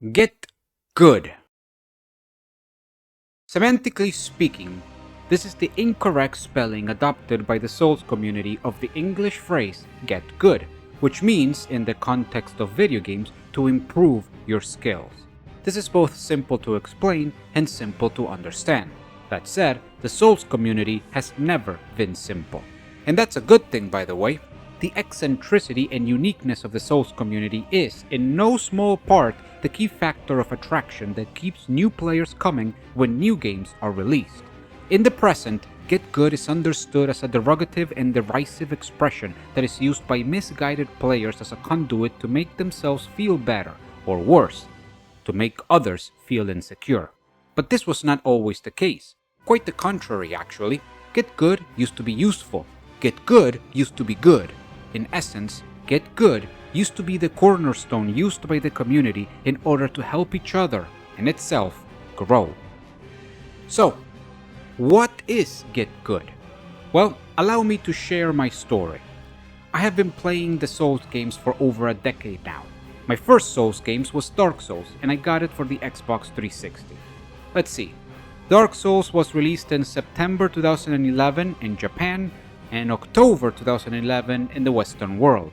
Git Good. Semantically speaking, this is the incorrect spelling adopted by the Souls community of the English phrase get good, which means, in the context of video games, to improve your skills. This is both simple to explain and simple to understand. That said, the Souls community has never been simple. And that's a good thing, by the way. The eccentricity and uniqueness of the Souls community is, in no small part, the key factor of attraction that keeps new players coming when new games are released. In the present, Git Good is understood as a derogative and derisive expression that is used by misguided players as a conduit to make themselves feel better, or worse, to make others feel insecure. But this was not always the case. Quite the contrary, actually. Git Good used to be useful. Git Good used to be good. In essence, Git Good used to be the cornerstone used by the community in order to help each other and itself grow. So, what is Git Good? Well, allow me to share my story. I have been playing the Souls games for over a decade now. My first Souls games was Dark Souls, and I got it for the Xbox 360. Let's see. Dark Souls was released in September 2011 in Japan and October 2011 in the Western world.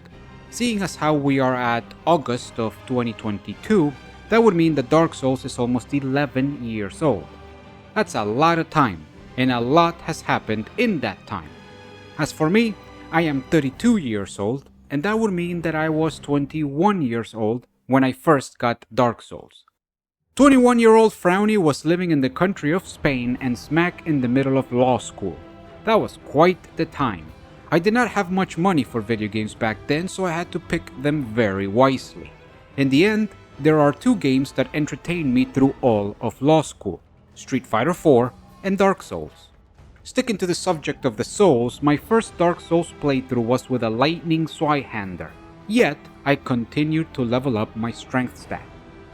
Seeing as how we are at August of 2022, that would mean that Dark Souls is almost 11 years old. That's a lot of time, and a lot has happened in that time. As for me, I am 32 years old, and that would mean that I was 21 years old when I first got Dark Souls. 21-year-old Frowny was living in the country of Spain and smack in the middle of law school. That was quite the time. I did not have much money for video games back then, so I had to pick them very wisely. In the end, there are two games that entertained me through all of law school: Street Fighter 4 and Dark Souls. Sticking to the subject of the Souls, my first Dark Souls playthrough was with a lightning Zweihander. Yet, I continued to level up my strength stat.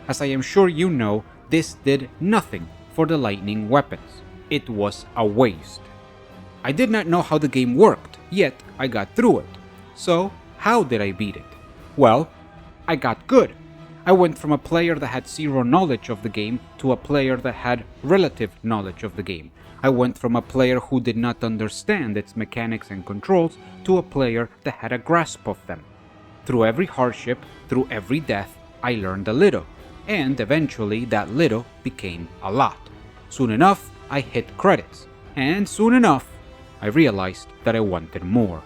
As I am sure you know, this did nothing for the lightning weapons. It was a waste. I did not know how the game worked, yet I got through it. So, how did I beat it? Well, I got good. I went from a player that had zero knowledge of the game to a player that had relative knowledge of the game. I went from a player who did not understand its mechanics and controls to a player that had a grasp of them. Through every hardship, through every death, I learned a little, and eventually that little became a lot. Soon enough, I hit credits, and soon enough, I realized that I wanted more.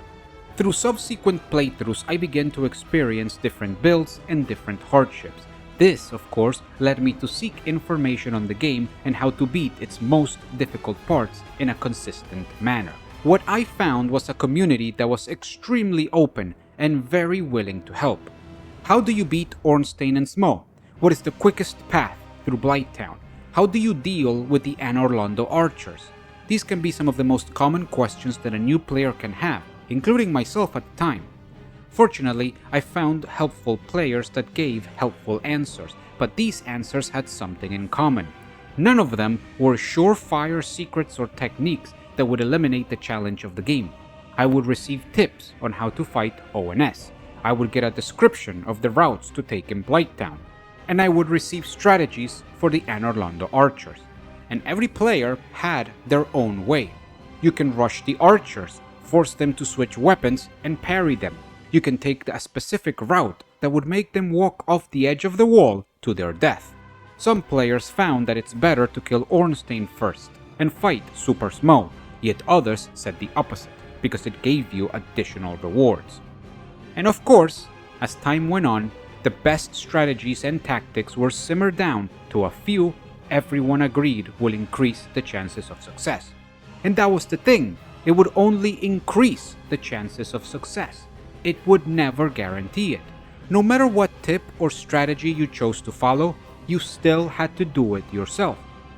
Through subsequent playthroughs, I began to experience different builds and different hardships. This, of course, led me to seek information on the game and how to beat its most difficult parts in a consistent manner. What I found was a community that was extremely open and very willing to help. How do you beat Ornstein and Smo? What is the quickest path through Blighttown? How do you deal with the Anor Londo archers? These can be some of the most common questions that a new player can have, including myself at the time. Fortunately, I found helpful players that gave helpful answers, but these answers had something in common. None of them were surefire secrets or techniques that would eliminate the challenge of the game. I would receive tips on how to fight ONS. I would get a description of the routes to take in Blighttown, and I would receive strategies for the Anor Londo archers. And every player had their own way. You can rush the archers, force them to switch weapons, and parry them. You can take a specific route that would make them walk off the edge of the wall to their death. Some players found that it's better to kill Ornstein first and fight Super Smo, yet others said the opposite, because it gave you additional rewards. And of course, as time went on, the best strategies and tactics were simmered down to a few everyone agreed will increase the chances of success. And that was the thing, it would only increase the chances of success. It would never guarantee it. No matter what tip or strategy you chose to follow, you still had to do it yourself.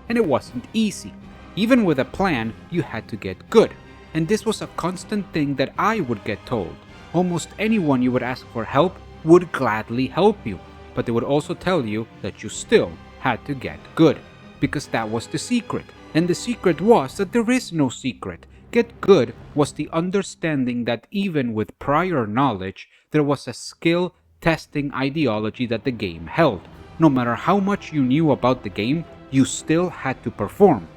And it wasn't easy. Even with a plan, you had to get good. And this was a constant thing that I would get told. Almost anyone you would ask for help would gladly help you, but they would also tell you that you still had to get good, because that was the secret. And the secret was that there is no secret. Get Good was the understanding that even with prior knowledge, there was a skill testing ideology that the game held. no matter how much you knew about the game, you still had to perform.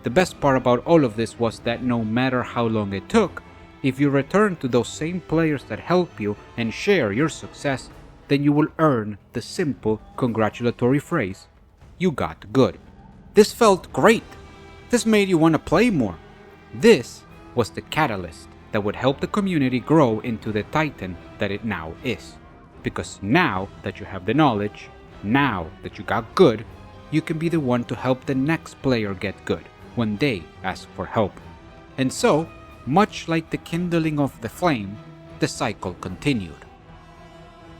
The best part about all of this was that no matter how long it took, if you return to those same players that help you and share your success, then you will earn the simple congratulatory phrase, "You got good." This felt great. This made you want to play more. This was the catalyst that would help the community grow into the titan that it now is. Because now that you have the knowledge, now that you got good, you can be the one to help the next player get good when they ask for help. And so, much like the kindling of the flame, the cycle continued.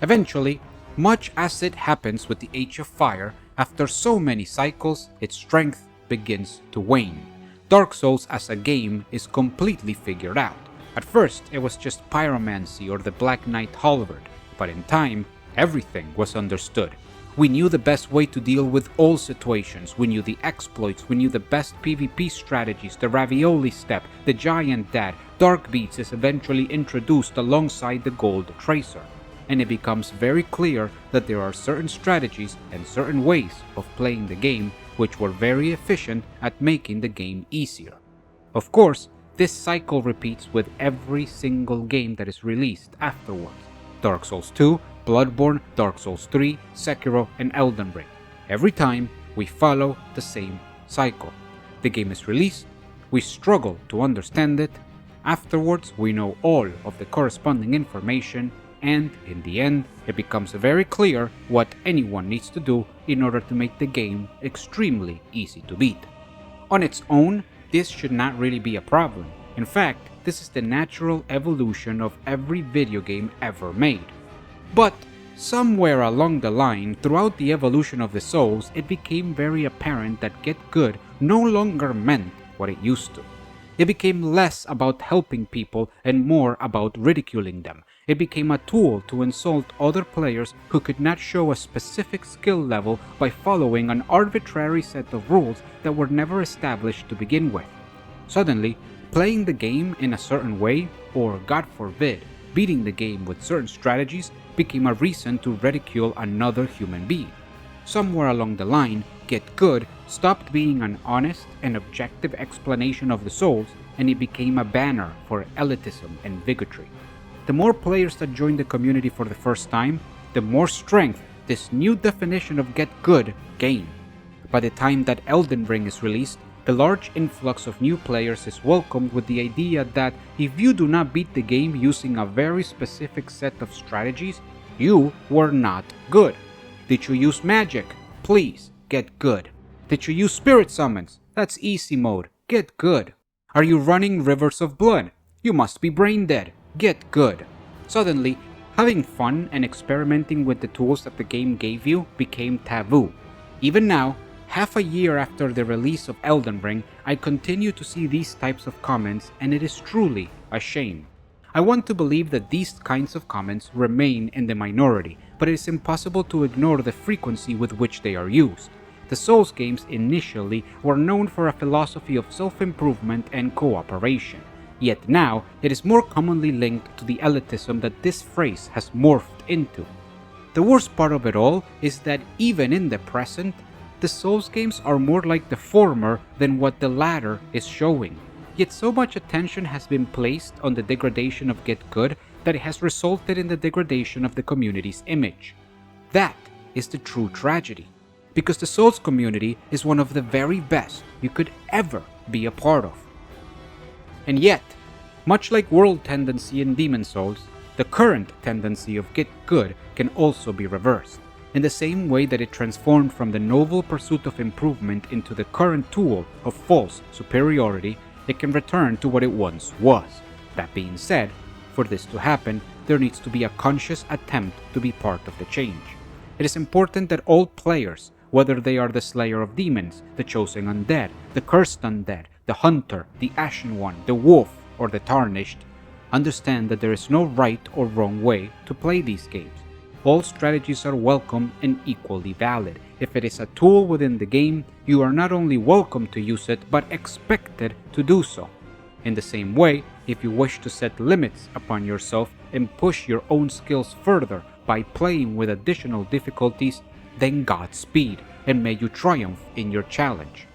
Eventually, much as it happens with the Age of Fire, after so many cycles, its strength begins to wane. Dark Souls as a game is completely figured out. At first, it was just pyromancy or the Black Knight halberd, but in time, everything was understood. We knew the best way to deal with all situations, we knew the exploits, we knew the best PvP strategies, the ravioli step, the giant dad. Dark Beats is eventually introduced alongside the gold tracer, and it becomes very clear that there are certain strategies and certain ways of playing the game which were very efficient at making the game easier. Of course, this cycle repeats with every single game that is released afterwards. Dark Souls 2, Bloodborne, Dark Souls 3, Sekiro, and Elden Ring. Every time, we follow the same cycle. The game is released, we struggle to understand it, afterwards we know all of the corresponding information, and in the end, it becomes very clear what anyone needs to do in order to make the game extremely easy to beat. On its own, this should not really be a problem. In fact, this is the natural evolution of every video game ever made. But somewhere along the line, throughout the evolution of the Souls, it became very apparent that Get Good no longer meant what it used to. It became less about helping people and more about ridiculing them. It became a tool to insult other players who could not show a specific skill level by following an arbitrary set of rules that were never established to begin with. Suddenly, playing the game in a certain way, or God forbid, beating the game with certain strategies, became a reason to ridicule another human being. Somewhere along the line, Get Good stopped being an honest and objective explanation of the Souls, and it became a banner for elitism and bigotry. The more players that joined the community for the first time, the more strength this new definition of Get Good gained. By the time that Elden Ring is released, the large influx of new players is welcomed with the idea that if you do not beat the game using a very specific set of strategies, you were not good. Did you use magic? Please, get good. Did you use spirit summons? That's easy mode. Get good. Are you running rivers of blood? You must be brain dead. Get good. Suddenly, having fun and experimenting with the tools that the game gave you became taboo. Even now, half a year after the release of Elden Ring, I continue to see these types of comments, and it is truly a shame. I want to believe that these kinds of comments remain in the minority, but it is impossible to ignore the frequency with which they are used. The Souls games initially were known for a philosophy of self-improvement and cooperation, yet now it is more commonly linked to the elitism that this phrase has morphed into. The worst part of it all is that even in the present, the Souls games are more like the former than what the latter is showing. Yet so much attention has been placed on the degradation of Get Good that it has resulted in the degradation of the community's image. That is the true tragedy, because the Souls community is one of the very best you could ever be a part of. And yet, much like world tendency in Demon Souls, the current tendency of Git Good can also be reversed. In the same way that it transformed from the noble pursuit of improvement into the current tool of false superiority, it can return to what it once was. That being said, for this to happen, there needs to be a conscious attempt to be part of the change. It is important that all players, whether they are the Slayer of Demons, the Chosen Undead, the Cursed Undead, the Hunter, the Ashen One, the Wolf, or the Tarnished, understand that there is no right or wrong way to play these games. All strategies are welcome and equally valid. If it is a tool within the game, you are not only welcome to use it, but expected to do so. In the same way, if you wish to set limits upon yourself and push your own skills further by playing with additional difficulties, then Godspeed, and may you triumph in your challenge.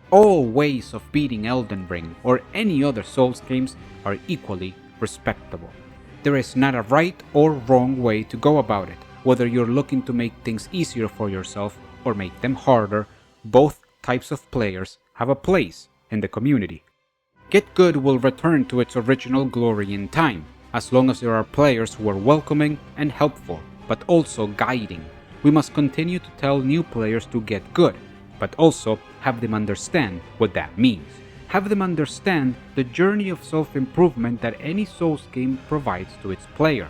All ways of beating Elden Ring or any other Souls games are equally respectable. There is not a right or wrong way to go about it. Whether you're looking to make things easier for yourself or make them harder, both types of players have a place in the community. Git Good will return to its original glory in time, as long as there are players who are welcoming and helpful, but also guiding. We must continue to tell new players to get good, but also have them understand what that means. Have them understand the journey of self-improvement that any Souls game provides to its player.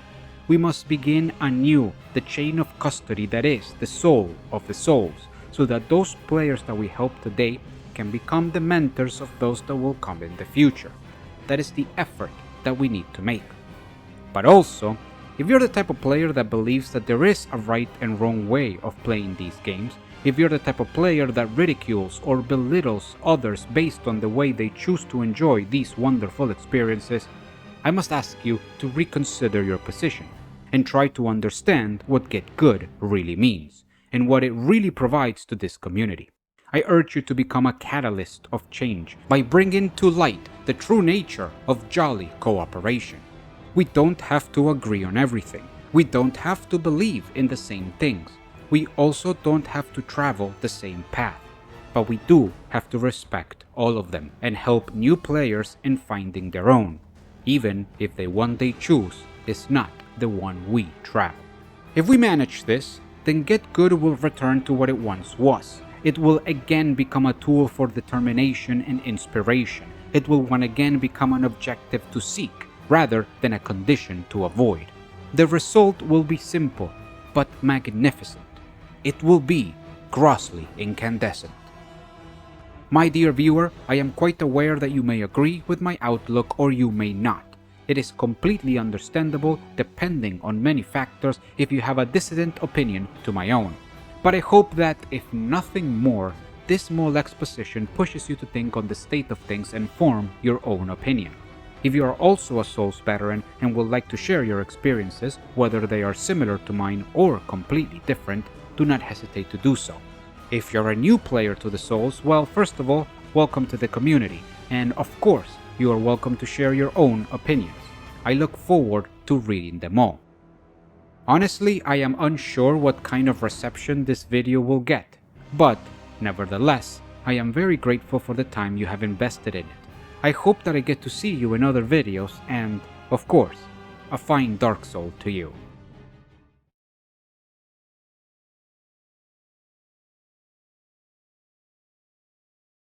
We must begin anew the chain of custody that is the soul of the Souls, so that those players that we help today can become the mentors of those that will come in the future. That is the effort that we need to make. But also, if you're the type of player that believes that there is a right and wrong way of playing these games, if you're the type of player that ridicules or belittles others based on the way they choose to enjoy these wonderful experiences, I must ask you to reconsider your position and try to understand what Get Good really means and what it really provides to this community. I urge you to become a catalyst of change by bringing to light the true nature of jolly cooperation. We don't have to agree on everything. We don't have to believe in the same things. We also don't have to travel the same path. But we do have to respect all of them and help new players in finding their own, even if the one they choose is not the one we travel. If we manage this, then Get Good will return to what it once was. It will again become a tool for determination and inspiration. It will once again become an objective to seek, rather than a condition to avoid. The result will be simple, but magnificent. It will be grossly incandescent. My dear viewer, I am quite aware that you may agree with my outlook or you may not. It is completely understandable depending on many factors if you have a dissident opinion to my own. But I hope that, if nothing more, this small exposition pushes you to think on the state of things and form your own opinion. If you are also a Souls veteran and would like to share your experiences, whether they are similar to mine or completely different, do not hesitate to do so. If you're a new player to the Souls, well, first of all, welcome to the community, and of course, you are welcome to share your own opinions. I look forward to reading them all. Honestly, I am unsure what kind of reception this video will get, but nevertheless, I am very grateful for the time you have invested in it. I hope that I get to see you in other videos and, of course, a fine Dark Soul to you.